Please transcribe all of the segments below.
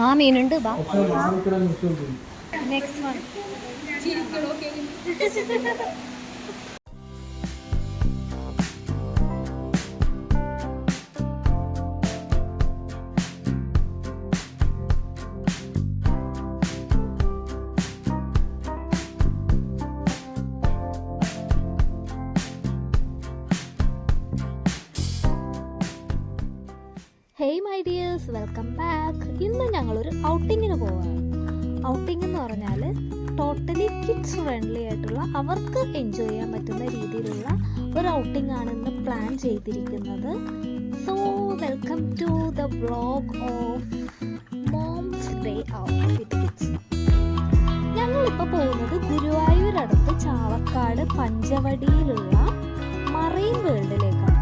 ആ മീനുണ്ട്. Next one. Hey my dears, welcome back. ഇന്ന് ഞങ്ങളൊരു ഔട്ടിങ്ങിന് പോവാണ്. ഔട്ടിംഗ് എന്ന് പറഞ്ഞാൽ ടോട്ടലി കിഡ്സ് ഫ്രണ്ട്ലി ആയിട്ടുള്ള, അവർക്ക് എൻജോയ് ചെയ്യാൻ പറ്റുന്ന രീതിയിലുള്ള ഒരു ഔട്ടിംഗ് ആണ് ഇന്ന് പ്ലാൻ ചെയ്തിരിക്കുന്നത്. So welcome to the vlog of moms day out with kids. ഞങ്ങളിപ്പോൾ പോകുന്നത് ഗുരുവായൂരടുത്ത് ചാവക്കാട് പഞ്ചവടിയിലുള്ള മറൈൻ വേൾഡിലേക്കാണ്.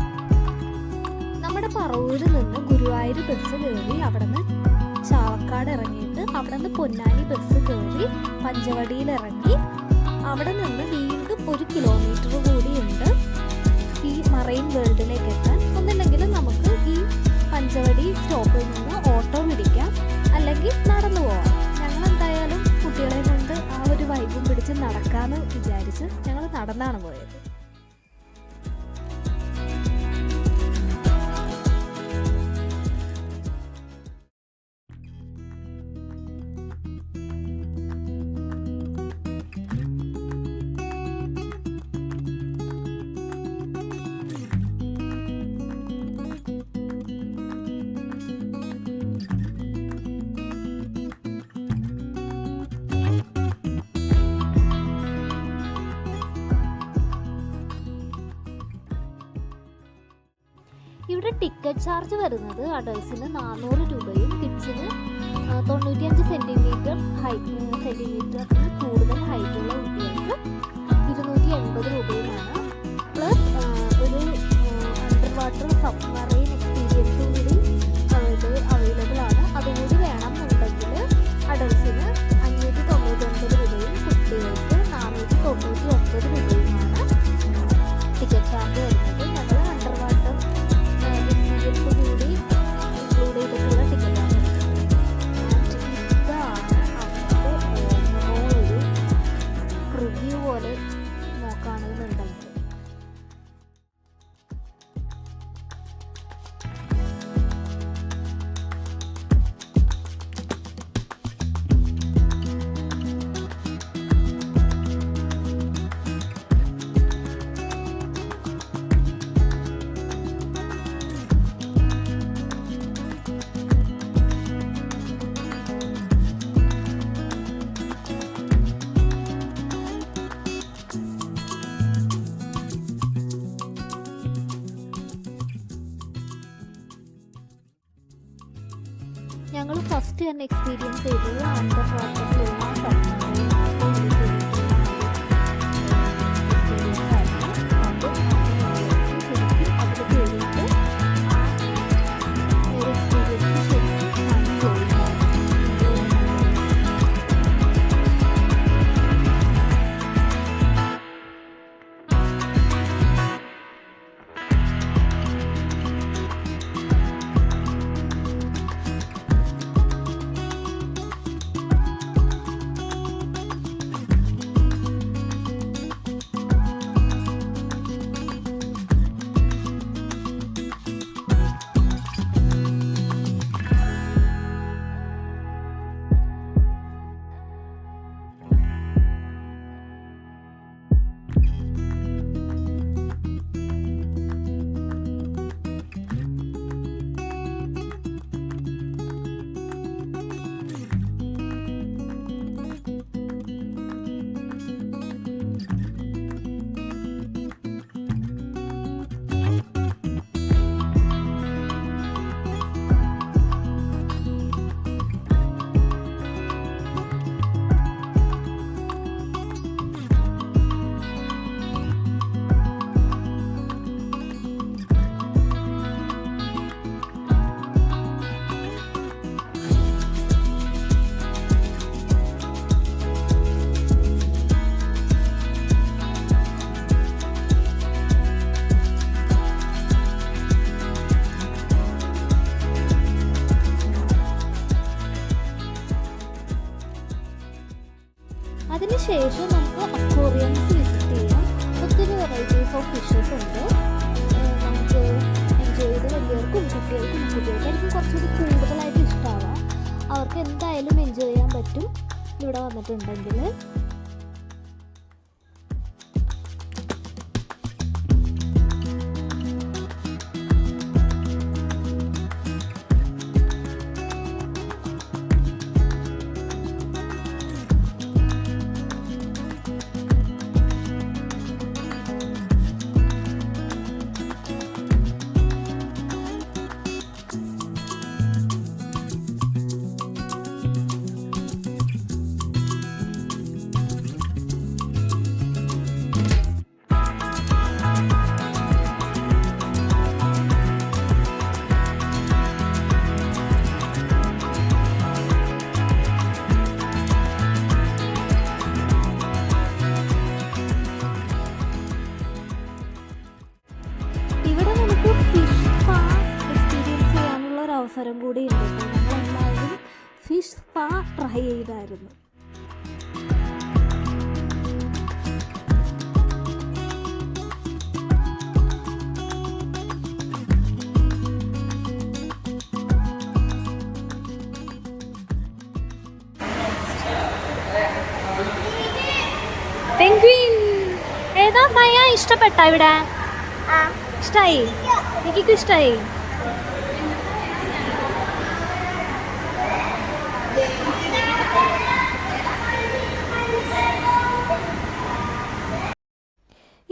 നമ്മുടെ പറവൂരിൽ നിന്ന് ഗുരുവായൂർ ബസ് കയറി അവിടെ നിന്ന് ചാവക്കാട് ഇറങ്ങിയിട്ട് അവിടെ നിന്ന് പൊന്നാനി ബസ് കയറി പഞ്ചവടിയിൽ ഇറങ്ങി അവിടെ നിന്ന് വീണ്ടും 1 കിലോമീറ്റർ കൂടിയുണ്ട് ഈ മറൈൻ വേൾഡിലേക്ക് എത്താൻ. ഒന്നില്ലെങ്കിൽ നമുക്ക് ഈ പഞ്ചവടി സ്റ്റോപ്പിൽ നിന്ന് ഓട്ടോ പിടിക്കാം, അല്ലെങ്കിൽ നടന്നു പോവാം. ഞങ്ങൾ എന്തായാലും കുട്ടികളെ കൊണ്ട് ആ ഒരു വൈബും പിടിച്ച് നടക്കാമെന്ന് വിചാരിച്ച് ഞങ്ങൾ നടന്നാണ് പോയത്. ഇവിടെ ടിക്കറ്റ് ചാർജ് വരുന്നത് അഡൾട്ട്സിന് 400 രൂപയും കിഡ്സിന് 95 സെൻറ്റിമീറ്ററിന് കൂടുതൽ ഹൈറ്റുള്ള കുട്ടികൾക്ക് 280 രൂപയുമാണ്. പ്ലസ് ഒരു അണ്ടർ വാട്ടർ സബ്മറൈൻ എക്സ്പീരിയൻസും കൂടി അവൈലബിൾ ആണ്. അതുകൂടി വേണമെന്നുണ്ടെങ്കിൽ അഡൾട്ട്സിന് 599 രൂപയും കുട്ടികൾക്ക് 499 രൂപയുമാണ് ടിക്കറ്റ് ചാർജ് വരുന്നത്. ഞങ്ങൾ അണ്ടർ വാട്ടർ കൂടി ഇൻക്ലൂഡ് ചെയ്തിട്ടുള്ള ടിക്കറ്റാണ്. ഇതാണ് അവിടെ ഒരു റിവ്യൂ പോലെ നോക്കുകയാണെന്നുണ്ടെങ്കിൽ. ഞങ്ങൾ ഫസ്റ്റ് തന്നെ എക്സ്പീരിയൻസ് ചെയ്തത് അണ്ടർ വാട്ടർ അതിനുശേഷം നമുക്ക് അക്വേറിയംസ് വിസിറ്റ് ചെയ്യാം. ഒത്തിരി വെറൈറ്റീസ് ഓഫ് ഫിഷസ് ഉണ്ട്. നമുക്ക് എൻജോയ് ചെയ്ത് വലിയവർക്കും കുട്ടികൾക്കായിരിക്കും കുറച്ചുകൂടി കൂടുതലായിട്ട് ഇഷ്ടമാവുക. അവർക്ക് എന്തായാലും എൻജോയ് ചെയ്യാൻ പറ്റും ഇവിടെ വന്നിട്ടുണ്ടെങ്കിൽ. ഇവിടെ നമുക്ക് ഫിഷ് സ്പാ എക്സ്പീരിയൻസ് ചെയ്യാനുള്ള ഒരു അവസരം കൂടി ഉണ്ട്. നമ്മളെല്ലാവരും ഫിഷ് സ്പാ ട്രൈ ചെയ്തായിരുന്നു. പെൻഗ്വിൻ ഏതാ ഫയ? ഇഷ്ടപ്പെട്ടോ ഇവിടെ? ഇഷ്ടായി? എനിക്കും ഇഷ്ടായി.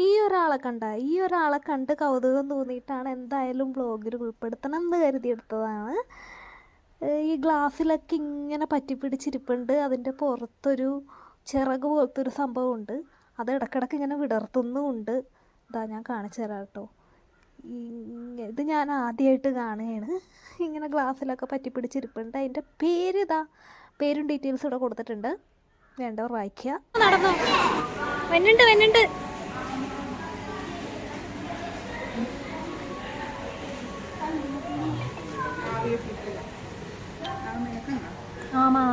ഈ ഒരാളെ കണ്ട് കൗതുകം തോന്നിയിട്ടാണ് എന്തായാലും ബ്ലോഗിൽ ഉൾപ്പെടുത്തണം എന്ന് കരുതിയെടുത്തതാണ്. ഈ ഗ്ലാസ്സിലൊക്കെ ഇങ്ങനെ പറ്റിപ്പിടിച്ചിരിപ്പുണ്ട്. അതിൻ്റെ പുറത്തൊരു ചിറക് പോലത്തെ ഒരു സംഭവമുണ്ട്. അത് ഇടക്കിടക്ക് ഇങ്ങനെ വിടർത്തുന്നുമുണ്ട്. ഇതാ ഞാൻ കാണിച്ചു തരാം കേട്ടോ. ഇത് ഞാൻ ആദ്യമായിട്ട് കാണുകയാണ്. ഇങ്ങനെ ഗ്ലാസ്സിലൊക്കെ പറ്റിപ്പിടിച്ചിരിപ്പുണ്ട്. അതിൻ്റെ പേരും ഡീറ്റെയിൽസും ഇവിടെ കൊടുത്തിട്ടുണ്ട്. വേണ്ടവർ വായിക്കുക. നടന്നോ? വന്നുണ്ട്. ആമാ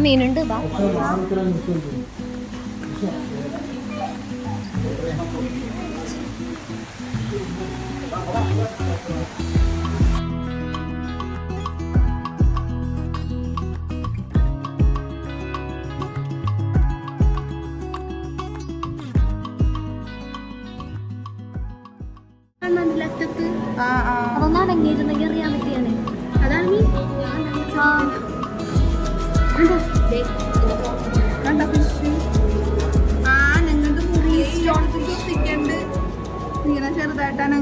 മീനുണ്ട്. അതൊന്നും അടങ്ങിയിരുന്നെങ്കിൽ അറിയാൻ പറ്റിയാണ്. അതാണ് ചെറുതായിട്ടാണ്.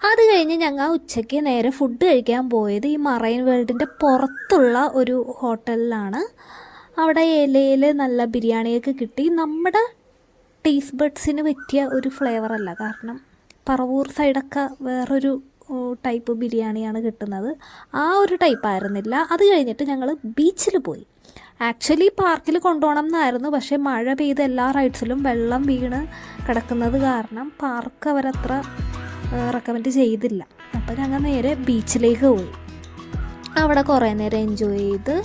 അത് കഴിഞ്ഞ് ഞങ്ങൾ ഉച്ചയ്ക്ക് നേരെ ഫുഡ് കഴിക്കാൻ പോയത് ഈ മറൈൻ വേൾഡിൻ്റെ പുറത്തുള്ള ഒരു ഹോട്ടലിലാണ്. അവിടെ ഇലയിൽ നല്ല ബിരിയാണിയൊക്കെ കിട്ടി. നമ്മുടെ ടേസ്റ്റ് ബഡ്സിന് പറ്റിയ ഒരു ഫ്ലേവറല്ല. കാരണം പറവൂർ സൈഡൊക്കെ വേറൊരു ടൈപ്പ് ബിരിയാണിയാണ് കിട്ടുന്നത്. ആ ഒരു ടൈപ്പ് ആയിരുന്നില്ല. അത് കഴിഞ്ഞിട്ട് ഞങ്ങൾ ബീച്ചിൽ പോയി. ആക്ച്വലി പാർക്കിൽ കൊണ്ടുപോകണം എന്നായിരുന്നു, പക്ഷേ മഴ പെയ്ത് എല്ലാ റൈഡ്സിലും വെള്ളം വീണ് കിടക്കുന്നത് കാരണം പാർക്ക് അവരത്ര റെക്കമെൻഡ് ചെയ്തില്ല. അപ്പോൾ ഞങ്ങൾ നേരെ ബീച്ചിലേക്ക് പോയി. അവിടെ കുറേ നേരം എൻജോയ് ചെയ്ത്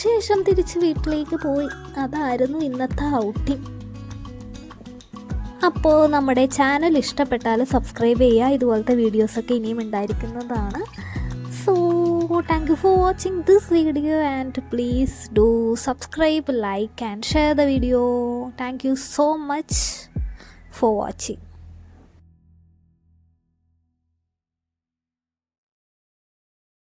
ശേഷം തിരിച്ച് വീട്ടിലേക്ക് പോയി. അതായിരുന്നു ഇന്നത്തെ ഔട്ടിങ്. അപ്പോൾ നമ്മുടെ ചാനൽ ഇഷ്ടപ്പെട്ടാൽ സബ്സ്ക്രൈബ് ചെയ്യുക. ഇതുപോലത്തെ വീഡിയോസൊക്കെ ഇനിയും ഉണ്ടായിരിക്കുന്നതാണ്. So thank you for watching this video and please do subscribe, like and share the video. Thank you so much for watching.